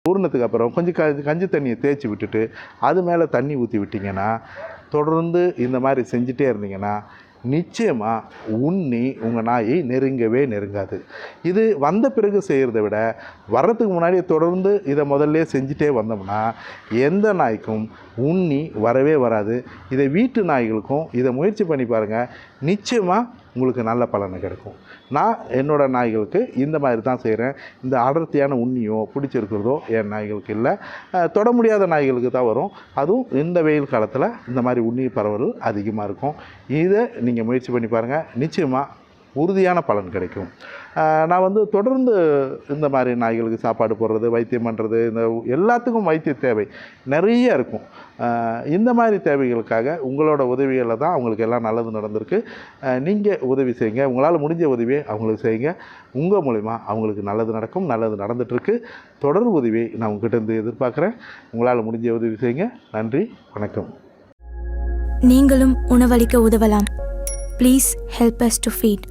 ஊறினதுக்கு அப்புறம் கொஞ்சம் கஞ்சி தண்ணியை தேய்ச்சி விட்டுட்டு அது மேலே தண்ணி ஊற்றி விட்டிங்கன்னா, தொடர்ந்து இந்த மாதிரி செஞ்சுட்டே இருந்தீங்கன்னா நிச்சயமாக உண்ணி உங்கள் நாயை நெருங்கவே நெருங்காது. இது வந்த பிறகு செய்கிறத விட வர்றதுக்கு முன்னாடி தொடர்ந்து இதை முதல்ல செஞ்சுட்டே வந்தோம்னா எந்த நாய்க்கும் உண்ணி வரவே வராது. இதை வீட்டு நாய்களுக்கும் இதை முயற்சி பண்ணி பாருங்கள், நிச்சயமாக உங்களுக்கு நல்ல பலனை கிடைக்கும். நான் என்னோடய நாய்களுக்கு இந்த மாதிரி தான் செய்கிறேன். இந்த அடர்த்தியான உண்ணியோ பிடிச்சிருக்கிறதோ என் நாய்களுக்கு இல்லை. தொட முடியாத நாய்களுக்கு தான் வரும். அதுவும் இந்த வெயில் காலத்தில் இந்த மாதிரி உண்ணி பரவல் அதிகமாக இருக்கும். இதை நீங்கள் முயற்சி பண்ணி பாருங்கள், நிச்சயமாக உறுதியான பலன் கிடைக்கும். நான் தொடர்ந்து இந்த மாதிரி நாய்களுக்கு சாப்பாடு போடுறது, வைத்தியம் பண்ணுறது, இந்த எல்லாத்துக்கும் வைத்திய தேவை நிறைய இருக்கும். இந்த மாதிரி தேவைகளுக்காக உங்களோட உதவிகளை தான் அவங்களுக்கு எல்லாம் நல்லது நடந்திருக்கு. நீங்கள் உதவி செய்யுங்க, உங்களால் முடிஞ்ச உதவியை அவங்களுக்கு செய்யுங்க. உங்கள் மூலிமா அவங்களுக்கு நல்லது நடக்கும், நல்லது நடந்துகிட்ருக்கு. தொடர் உதவியை நான் உங்ககிட்ட எதிர்பார்க்குறேன். உங்களால் முடிஞ்ச உதவி செய்யுங்க. நன்றி, வணக்கம். நீங்களும் உணவளிக்க உதவலாம். Please help us to feet.